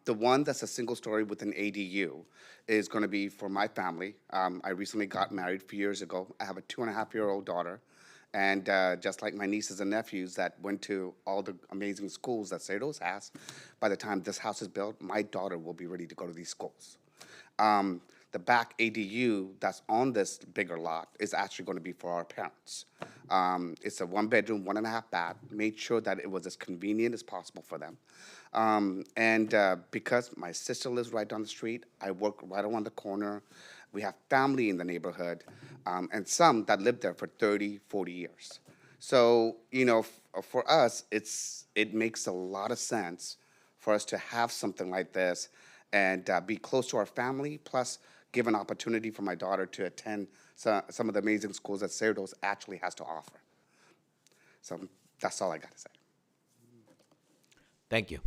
The one that's a single story with an ADU is going to be for my family. I recently got married a few years ago. I have a 2.5-year-old daughter. And just like my nieces and nephews that went to all the amazing schools that Cerritos has, by the time this house is built, my daughter will be ready to go to these schools. The back ADU that's on this bigger lot is actually going to be for our parents. It's a 1-bedroom, 1.5 bath. Made sure that it was as convenient as possible for them. Because my sister lives right down the street, I work right around the corner. We have family in the neighborhood, and some that lived there for 30, 40 years. So, for us, it makes a lot of sense for us to have something like this and be close to our family, plus give an opportunity for my daughter to attend some of the amazing schools that Cerritos actually has to offer. So that's all I got to say. Thank you.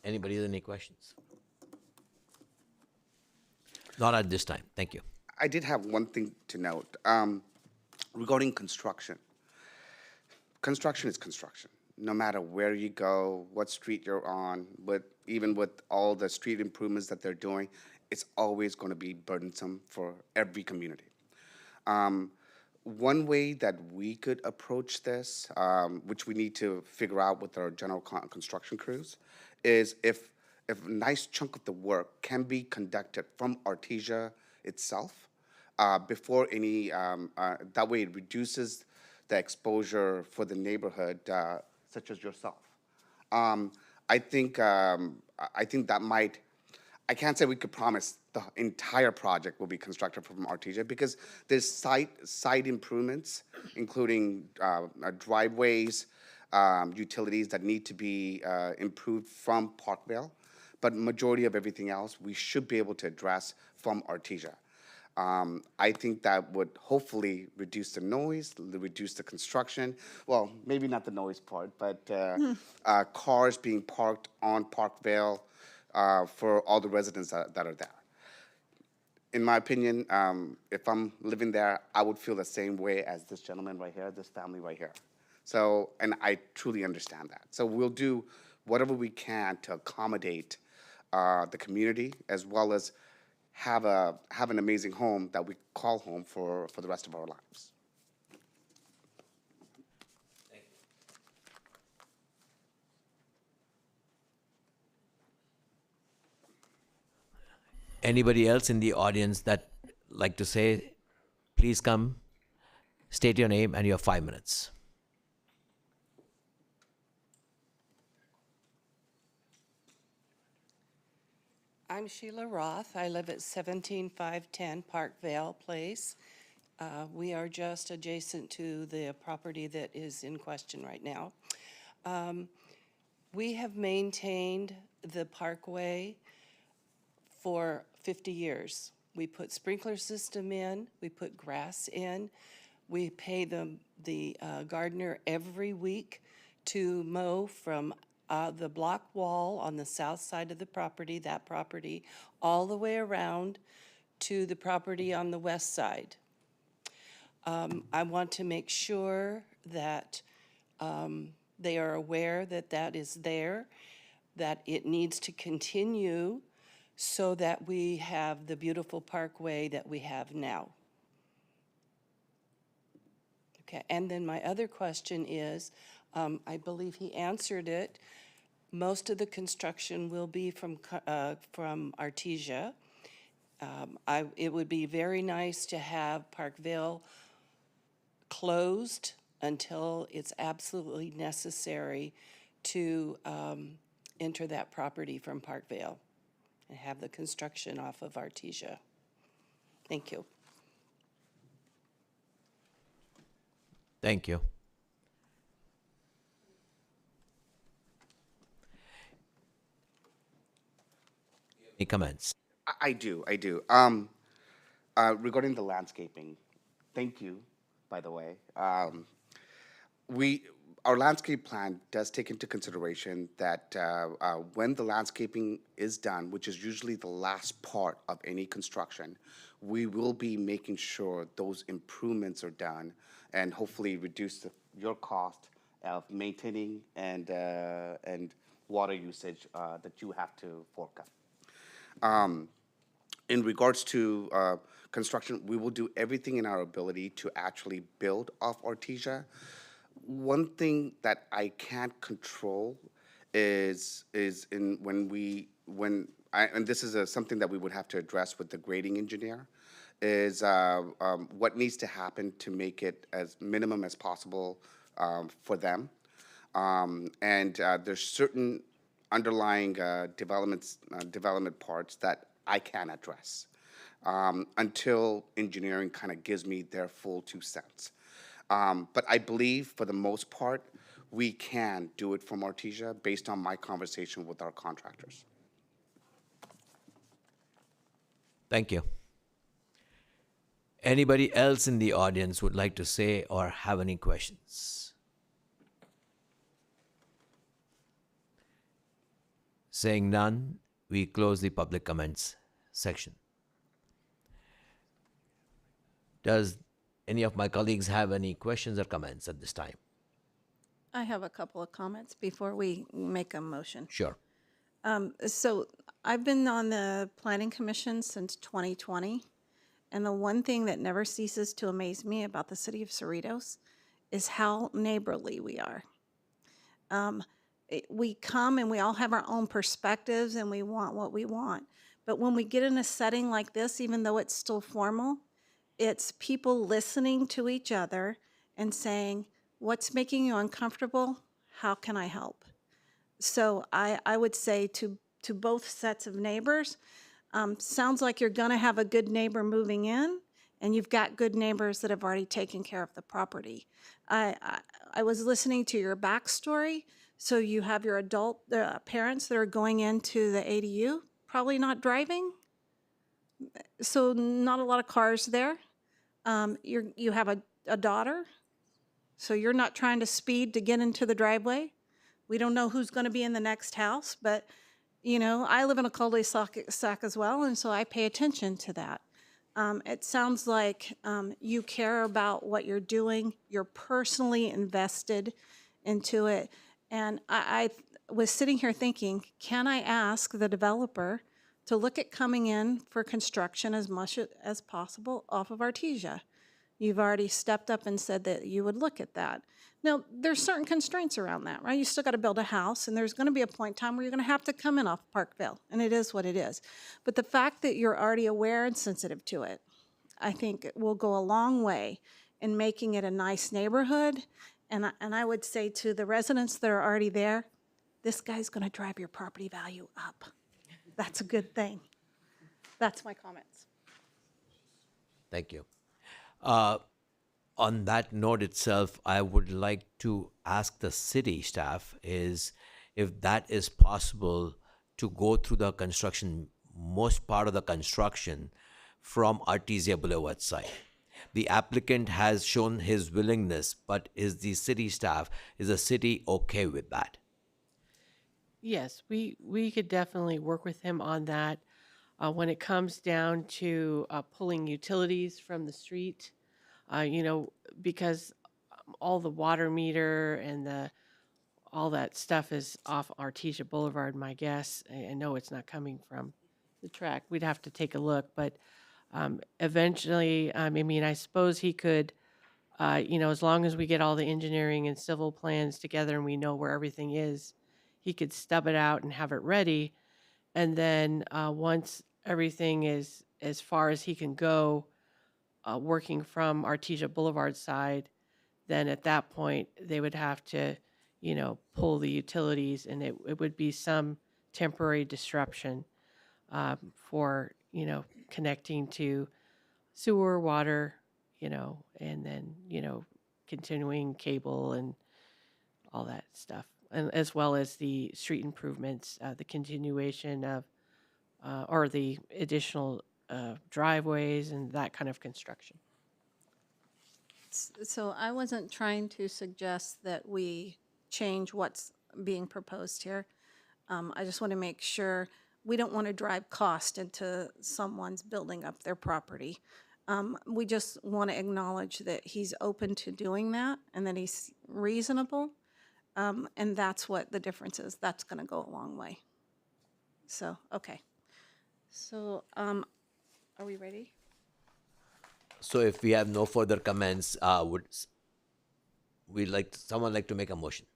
Anybody have any questions? Not at this time. Thank you. I did have one thing to note regarding construction. Construction is construction. No matter where you go, what street you're on, even with all the street improvements that they're doing, it's always going to be burdensome for every community. One way that we could approach this, which we need to figure out with our general construction crews, is if a nice chunk of the work can be conducted from Artesia itself before any, that way it reduces the exposure for the neighborhood, such as yourself. I think that might. I can't say we could promise the entire project will be constructed from Artesia because there's site improvements, including driveways, utilities that need to be improved from Parkville. But majority of everything else, we should be able to address from Artesia. I think that would hopefully reduce the noise, reduce the construction. Well, maybe not the noise part, but cars being parked on Parkville for all the residents that are there. In my opinion, if I'm living there, I would feel the same way as this gentleman right here, this family right here. So, and I truly understand that. So we'll do whatever we can to accommodate the community, as well as have an amazing home that we call home for the rest of our lives. Anybody else in the audience that like to say, please come, state your name and your 5 minutes. I'm Sheila Roth. I live at 17510 Parkvale Place. We are just adjacent to the property that is in question right now. We have maintained the parkway for 50 years. We put sprinkler system in, we put grass in, we pay the gardener every week to mow from the block wall on the south side of the property, that property, all the way around to the property on the west side. I want to make sure that they are aware that that is there, that it needs to continue so that we have the beautiful parkway that we have now. Okay, and then my other question is, I believe he answered it. Most of the construction will be from Artesia. It would be very nice to have Parkville closed until it's absolutely necessary to enter that property from Parkville and have the construction off of Artesia. Thank you. Thank you. Any comments? I do. Regarding the landscaping, thank you, by the way. Our landscape plan does take into consideration that when the landscaping is done, which is usually the last part of any construction, we will be making sure those improvements are done and hopefully reduce your cost of maintaining and water usage that you have to fork up. In regards to construction, we will do everything in our ability to actually build off Artesia. One thing that I can't control is and this is something that we would have to address with the grading engineer, is what needs to happen to make it as minimum as possible for them. And there's certain underlying development parts that I can address until engineering kind of gives me their full 2 cents. But I believe for the most part, we can do it from Artesia based on my conversation with our contractors. Thank you. Anybody else in the audience would like to say or have any questions? Saying none, we close the public comments section. Does any of my colleagues have any questions or comments at this time? I have a couple of comments before we make a motion. Sure. So I've been on the Planning Commission since 2020, And the one thing that never ceases to amaze me about the city of Cerritos is how neighborly we are. We come and we all have our own perspectives and we want what we want. But when we get in a setting like this, even though it's still formal, it's people listening to each other and saying, what's making you uncomfortable? How can I help? So I would say to both sets of neighbors, sounds like you're gonna have a good neighbor moving in, and you've got good neighbors that have already taken care of the property. I was listening to your backstory, so you have your adult parents that are going into the ADU, probably not driving, so not a lot of cars there. You have a daughter, so you're not trying to speed to get into the driveway. We don't know who's going to be in the next house, but you know, I live in a cul-de-sac as well, and so I pay attention to that. It sounds like you care about what you're doing. You're personally invested into it. And I was sitting here thinking, can I ask the developer to look at coming in for construction as much as possible off of Artesia? You've already stepped up and said that you would look at that. Now, there's certain constraints around that, right? You still got to build a house, and there's going to be a point in time where you're going to have to come in off Parkville, and it is what it is. But the fact that you're already aware and sensitive to it, I think it will go a long way in making it a nice neighborhood. And I would say to the residents that are already there, this guy's going to drive your property value up. That's a good thing. That's my comments. Thank you. On that note itself, I would like to ask the city staff is if that is possible to go through the construction, most part of the construction from Artesia Boulevard side. The applicant has shown his willingness, but is the city staff, is the city okay with that? Yes, we could definitely work with him on that. When it comes down to pulling utilities from the street, you know, because all the water meter and all that stuff is off Artesia Boulevard, my guess. I know it's not coming from the track. We'd have to take a look, but eventually, I mean, I suppose he could, you know, as long as we get all the engineering and civil plans together and we know where everything is, he could stub it out and have it ready. And then once everything is as far as he can go, working from Artesia Boulevard side, then at that point, they would have to, you know, pull the utilities, and it would be some temporary disruption for, you know, connecting to sewer, water, you know, and then, you know, continuing cable and all that stuff, and as well as the street improvements, the continuation of, or the additional driveways and that kind of construction. So I wasn't trying to suggest that we change what's being proposed here. I just want to make sure we don't want to drive cost into someone's building up their property. We just want to acknowledge that he's open to doing that and that he's reasonable. And that's what the difference is. That's going to go a long way. So, okay. So, are we ready? So if we have no further comments, would someone like to make a motion?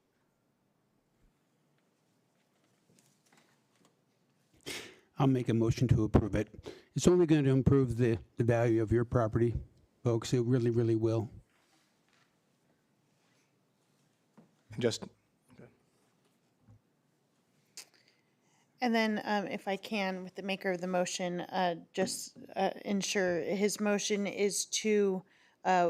I'll make a motion to approve it. It's only going to improve the value of your property, folks. It really, really will. And just, And then, if I can, with the maker of the motion, just ensure his motion is to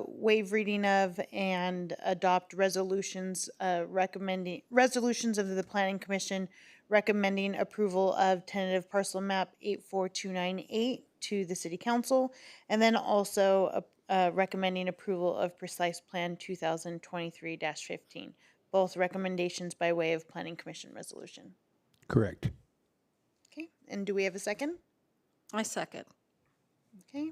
waive reading of and adopt resolutions of the Planning Commission recommending approval of tentative parcel map 84298 to the City Council, and then also recommending approval of precise plan 2023-15. Both recommendations by way of Planning Commission resolution. Correct. Okay, and do we have a second? I second. Okay,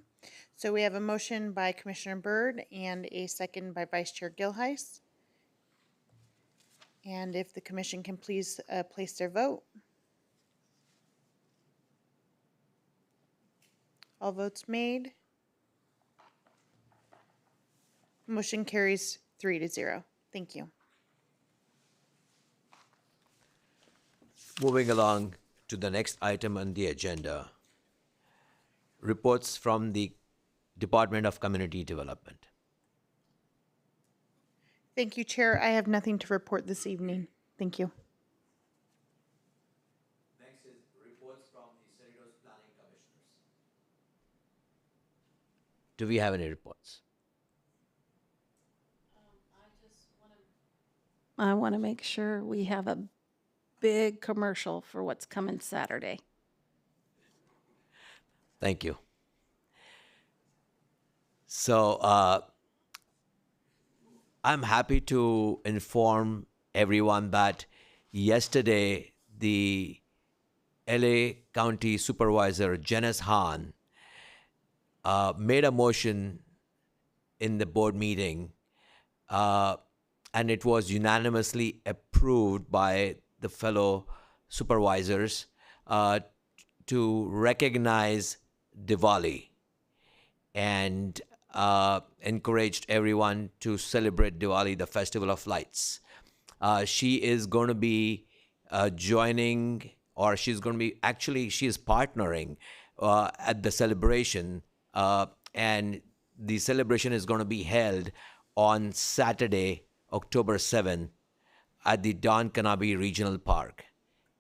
so we have a motion by Commissioner Byrd and a second by Vice Chair Gilheis. And if the commission can please place their vote. All votes made. Motion carries 3-0. Thank you. Moving along to the next item on the agenda. Reports from the Department of Community Development. Thank you, Chair. I have nothing to report this evening. Thank you. Next is reports from the Cerritos Planning Commissioners. Do we have any reports? I want to make sure we have a big commercial for what's coming Saturday. Thank you. So I'm happy to inform everyone that yesterday the LA County Supervisor Janice Hahn made a motion in the board meeting, and it was unanimously approved by the fellow supervisors to recognize Diwali and encouraged everyone to celebrate Diwali, the Festival of Lights. She is going to be joining, or she's going to be, actually, she is partnering at the celebration, and the celebration is going to be held on Saturday, October 7th, at the Don Kanabe Regional Park.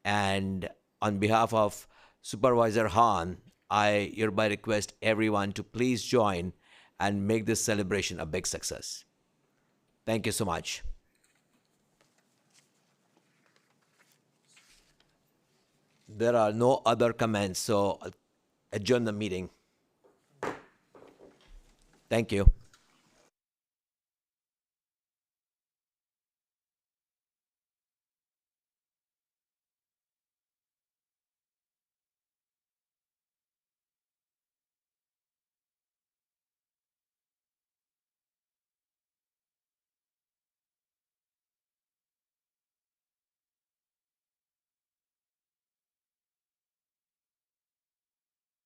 And on behalf of Supervisor Hahn, I hereby request everyone to please join and make this celebration a big success. Thank you so much. There are no other comments, so I'll adjourn the meeting. Thank you.